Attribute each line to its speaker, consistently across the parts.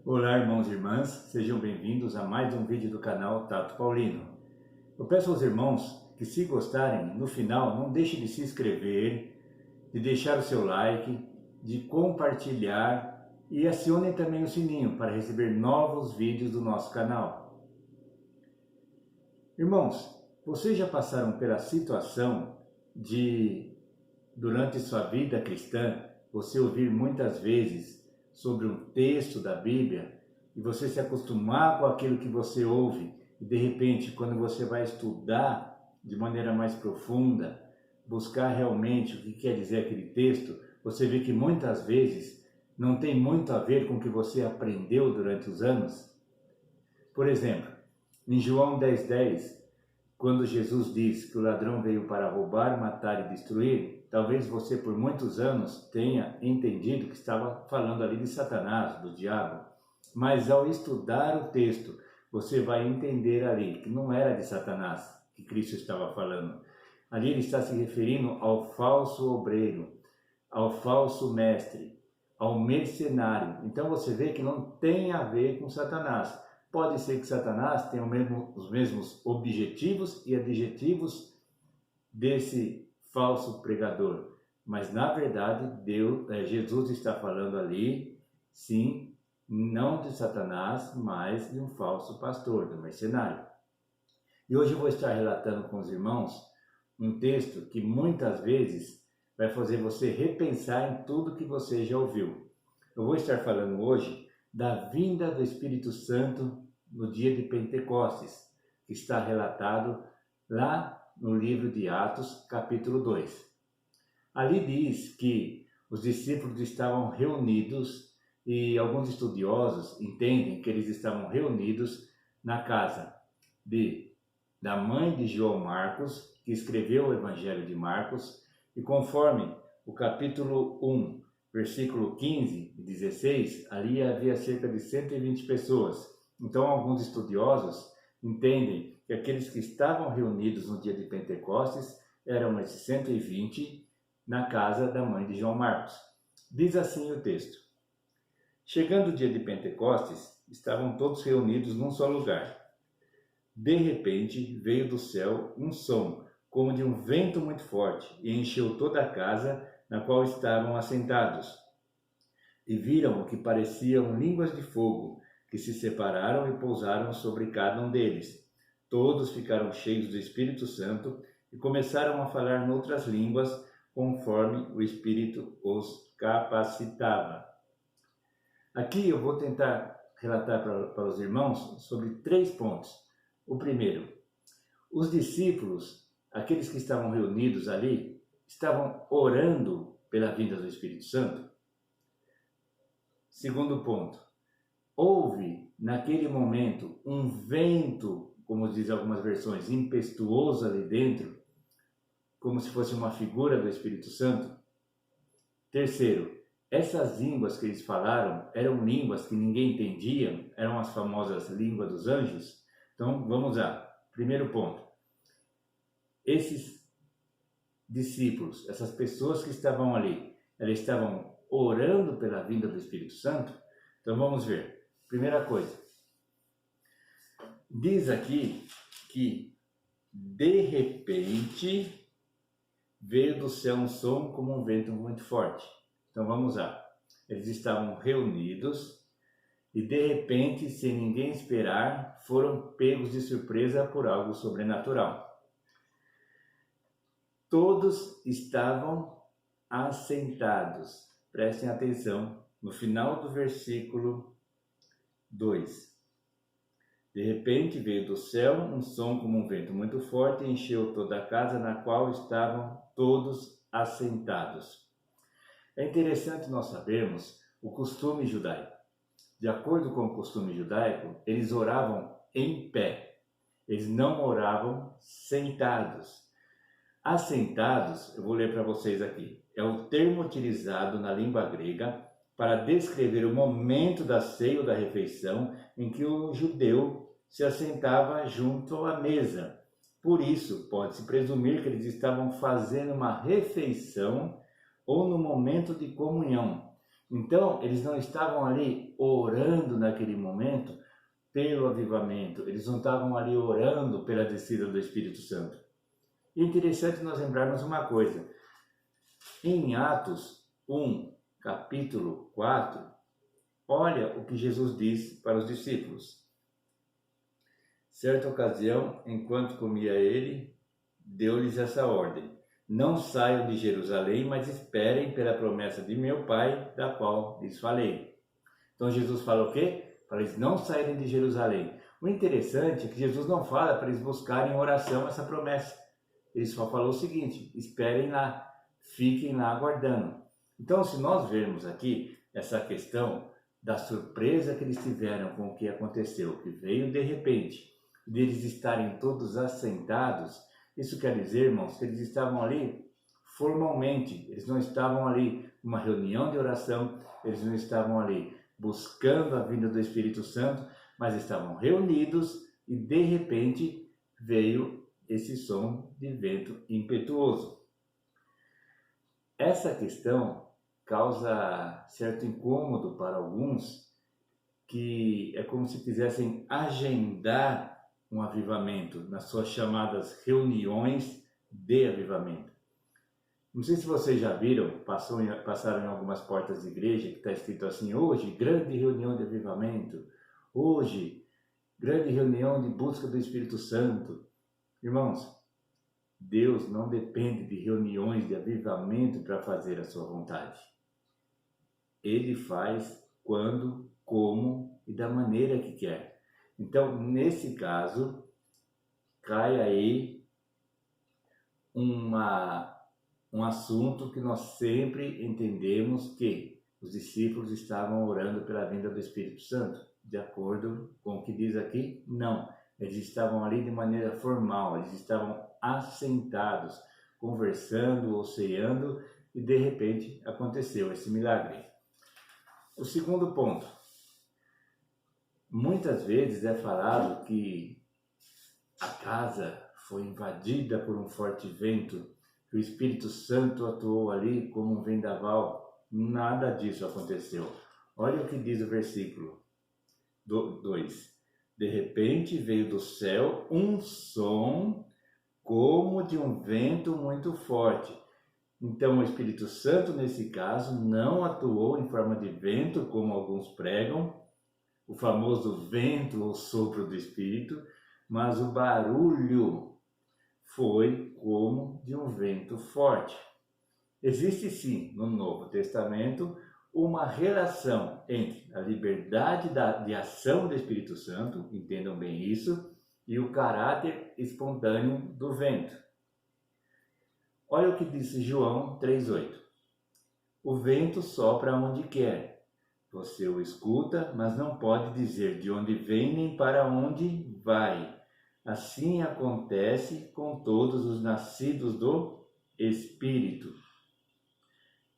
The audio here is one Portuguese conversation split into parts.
Speaker 1: Olá, irmãos e irmãs, sejam bem-vindos a mais um vídeo do canal Tato Paulino. Eu peço aos irmãos que, se gostarem, no final não deixem de se inscrever, de deixar o seu like, de compartilhar e acionem também o sininho para receber novos vídeos do nosso canal. Irmãos, vocês já passaram pela situação de, durante sua vida cristã, você ouvir muitas vezes sobre um texto da Bíblia e você se acostumar com aquilo que você ouve e de repente, quando você vai estudar de maneira mais profunda, buscar realmente o que quer dizer aquele texto, você vê que muitas vezes não tem muito a ver com o que você aprendeu durante os anos? Por exemplo, em João 10:10, quando Jesus diz que o ladrão veio para roubar, matar e destruir, talvez você por muitos anos tenha entendido que estava falando ali de Satanás, do diabo. Mas ao estudar o texto, você vai entender ali que não era de Satanás que Cristo estava falando. Ali ele está se referindo ao falso obreiro, ao falso mestre, ao mercenário. Então você vê que não tem a ver com Satanás. Pode ser que Satanás tenha os mesmos objetivos e adjetivos desse falso pregador, mas na verdade Jesus está falando ali, sim, não de Satanás, mas de um falso pastor, do mercenário. E hoje eu vou estar relatando com os irmãos um texto que muitas vezes vai fazer você repensar em tudo que você já ouviu. Eu vou estar falando hoje da vinda do Espírito Santo no dia de Pentecostes, que está relatado lá no livro de Atos, capítulo 2. Ali diz que os discípulos estavam reunidos e alguns estudiosos entendem que eles estavam reunidos na casa da mãe de João Marcos, que escreveu o Evangelho de Marcos, e conforme o capítulo 1, versículo 15 e 16, ali havia cerca de 120 pessoas. Então, alguns estudiosos entendem que aqueles que estavam reunidos no dia de Pentecostes eram esses 120 na casa da mãe de João Marcos. Diz assim o texto: chegando o dia de Pentecostes, estavam todos reunidos num só lugar. De repente, veio do céu um som, como de um vento muito forte, e encheu toda a casa na qual estavam assentados. E viram o que pareciam línguas de fogo, que se separaram e pousaram sobre cada um deles. Todos ficaram cheios do Espírito Santo e começaram a falar noutras línguas, conforme o Espírito os capacitava. Aqui eu vou tentar relatar para os irmãos sobre 3 pontos. O primeiro, os discípulos, aqueles que estavam reunidos ali, estavam orando pela vinda do Espírito Santo. Segundo ponto, houve naquele momento um vento, como diz algumas versões, impetuoso ali dentro, como se fosse uma figura do Espírito Santo. Terceiro, essas línguas que eles falaram eram línguas que ninguém entendia, eram as famosas línguas dos anjos. Então vamos lá, primeiro ponto, esses discípulos, essas pessoas que estavam ali, elas estavam orando pela vinda do Espírito Santo. Então vamos ver. Primeira coisa, diz aqui que de repente veio do céu um som como um vento muito forte. Então vamos lá, eles estavam reunidos e de repente, sem ninguém esperar, foram pegos de surpresa por algo sobrenatural. Todos estavam assentados, prestem atenção, no final do versículo 2. De repente veio do céu um som como um vento muito forte e encheu toda a casa na qual estavam todos assentados. É interessante nós sabermos o costume judaico. De acordo com o costume judaico, eles oravam em pé. Eles não oravam sentados. Assentados, eu vou ler para vocês aqui, é o termo utilizado na língua grega para descrever o momento da ceia ou da refeição em que o judeu se assentava junto à mesa. Por isso, pode-se presumir que eles estavam fazendo uma refeição ou no momento de comunhão. Então, eles não estavam ali orando naquele momento pelo avivamento, eles não estavam ali orando pela descida do Espírito Santo. E é interessante nós lembrarmos uma coisa. Em Atos 1, capítulo 4, olha o que Jesus disse para os discípulos. Certa ocasião, enquanto comia ele, deu-lhes essa ordem: não saiam de Jerusalém, mas esperem pela promessa de meu Pai, da qual lhes falei. Então Jesus fala o quê? Para eles não saírem de Jerusalém. O interessante é que Jesus não fala para eles buscarem em oração essa promessa. Ele só falou o seguinte: esperem lá, fiquem lá aguardando. Então, se nós vermos aqui essa questão da surpresa que eles tiveram com o que aconteceu, que veio de repente, deles estarem todos assentados, isso quer dizer, irmãos, que eles estavam ali formalmente, eles não estavam ali numa reunião de oração, eles não estavam ali buscando a vinda do Espírito Santo, mas estavam reunidos e de repente veio esse som de vento impetuoso. Essa questão causa certo incômodo para alguns, que é como se quisessem agendar um avivamento nas suas chamadas reuniões de avivamento. Não sei se vocês já viram, passaram em algumas portas de igreja que está escrito assim: hoje, grande reunião de avivamento, hoje, grande reunião de busca do Espírito Santo. Irmãos, Deus não depende de reuniões de avivamento para fazer a sua vontade. Ele faz quando, como e da maneira que quer. Então, nesse caso, cai aí um assunto que nós sempre entendemos, que os discípulos estavam orando pela vinda do Espírito Santo. De acordo com o que diz aqui, não. Eles estavam ali de maneira formal, eles estavam assentados, conversando ou ceando, e de repente aconteceu esse milagre. O segundo ponto. Muitas vezes é falado que a casa foi invadida por um forte vento, que o Espírito Santo atuou ali como um vendaval. Nada disso aconteceu. Olha o que diz o versículo 2. De repente veio do céu um som como de um vento muito forte. Então o Espírito Santo, nesse caso, não atuou em forma de vento, como alguns pregam, o famoso vento ou sopro do Espírito, mas o barulho foi como de um vento forte. Existe sim, no Novo Testamento, uma relação entre a liberdade de ação do Espírito Santo, entendam bem isso, e o caráter espontâneo do vento. Olha o que disse João 3,8. O vento sopra onde quer. Você o escuta, mas não pode dizer de onde vem nem para onde vai. Assim acontece com todos os nascidos do Espírito.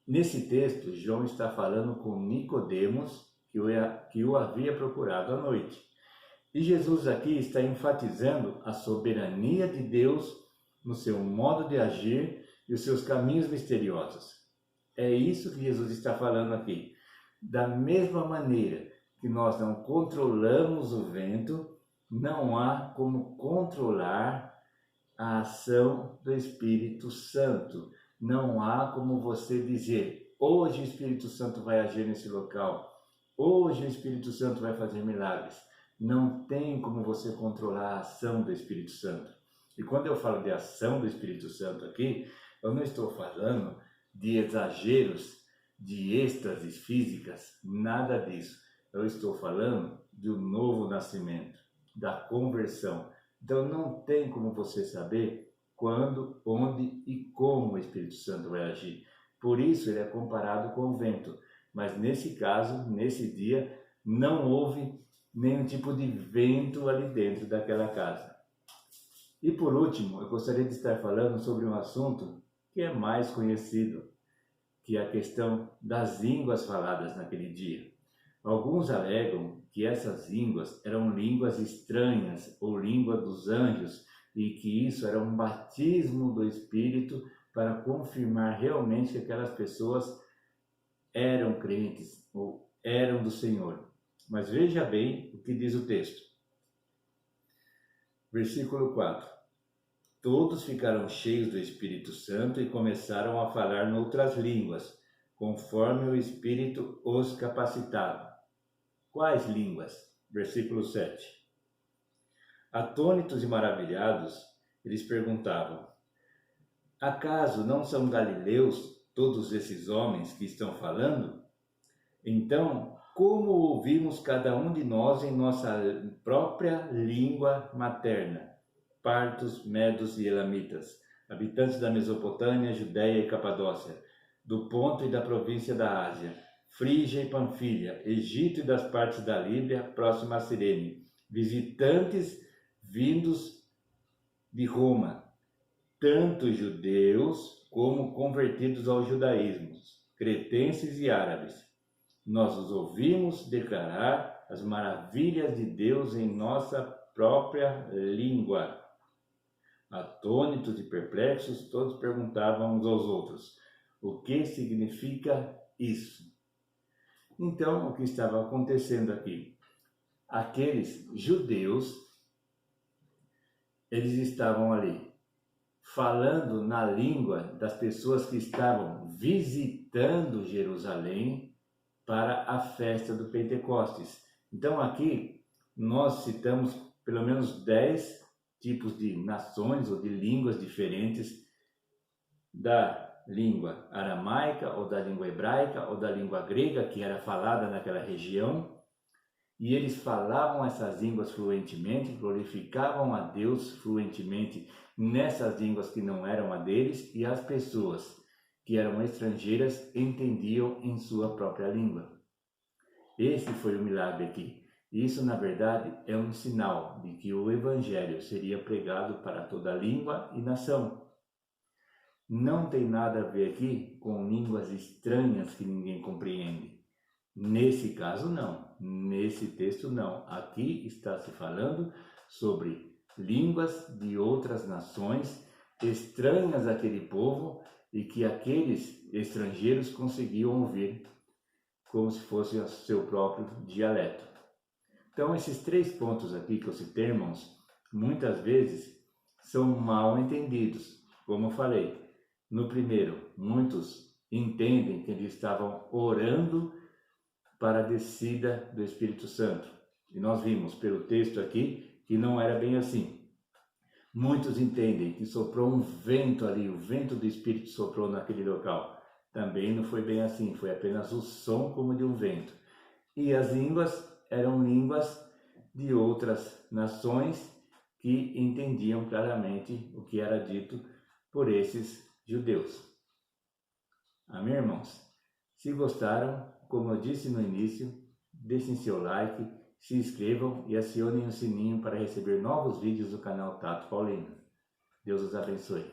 Speaker 1: Nesse texto, João está falando com Nicodemos, que o havia procurado à noite. E Jesus aqui está enfatizando a soberania de Deus no seu modo de agir e os seus caminhos misteriosos. É isso que Jesus está falando aqui. Da mesma maneira que nós não controlamos o vento, não há como controlar a ação do Espírito Santo. Não há como você dizer: hoje o Espírito Santo vai agir nesse local, hoje o Espírito Santo vai fazer milagres. Não tem como você controlar a ação do Espírito Santo. E quando eu falo de ação do Espírito Santo aqui, eu não estou falando de exageros, de êxtases físicas, nada disso. Eu estou falando do novo nascimento, da conversão. Então não tem como você saber quando, onde e como o Espírito Santo vai agir. Por isso ele é comparado com o vento. Mas nesse caso, nesse dia, não houve nenhum tipo de vento ali dentro daquela casa. E por último, eu gostaria de estar falando sobre um assunto que é mais conhecido, que é a questão das línguas faladas naquele dia. Alguns alegam que essas línguas eram línguas estranhas ou língua dos anjos e que isso era um batismo do Espírito para confirmar realmente que aquelas pessoas eram crentes ou eram do Senhor. Mas veja bem o que diz o texto. Versículo 4. Todos ficaram cheios do Espírito Santo e começaram a falar noutras línguas, conforme o Espírito os capacitava. Quais línguas? Versículo 7. Atônitos e maravilhados, eles perguntavam: acaso não são galileus todos esses homens que estão falando? Então, como ouvimos cada um de nós em nossa própria língua materna? Partos, medos e elamitas, habitantes da Mesopotâmia, Judéia e Capadócia, do Ponto e da província da Ásia, Frígia e Panfilha, Egito e das partes da Líbia, próxima a Cirene, visitantes vindos de Roma, tanto judeus como convertidos ao judaísmo, cretenses e árabes. Nós os ouvimos declarar as maravilhas de Deus em nossa própria língua. Atônitos e perplexos, todos perguntavam uns aos outros: o que significa isso? Então, o que estava acontecendo aqui? Aqueles judeus, eles estavam ali falando na língua das pessoas que estavam visitando Jerusalém para a festa do Pentecostes. Então aqui nós citamos pelo menos 10 tipos de nações ou de línguas diferentes, da língua aramaica ou da língua hebraica ou da língua grega que era falada naquela região. E eles falavam essas línguas fluentemente, glorificavam a Deus fluentemente nessas línguas que não eram a deles, e as pessoas que eram estrangeiras entendiam em sua própria língua. Esse foi o milagre aqui. Isso, na verdade, é um sinal de que o Evangelho seria pregado para toda língua e nação. Não tem nada a ver aqui com línguas estranhas que ninguém compreende. Nesse caso, não. Nesse texto, não. Aqui está se falando sobre línguas de outras nações estranhas àquele povo e que aqueles estrangeiros conseguiam ouvir como se fosse o seu próprio dialeto. Então, esses 3 pontos aqui que eu citei, irmãos, muitas vezes são mal entendidos. Como eu falei, no primeiro, muitos entendem que eles estavam orando para a descida do Espírito Santo. E nós vimos pelo texto aqui que não era bem assim. Muitos entendem que soprou um vento ali, o vento do Espírito soprou naquele local. Também não foi bem assim, foi apenas o som como de um vento. E as línguas eram línguas de outras nações que entendiam claramente o que era dito por esses judeus. Amém, irmãos? Se gostaram, como eu disse no início, deixem seu like, se inscrevam e acionem o sininho para receber novos vídeos do canal Tato Paulino. Deus os abençoe.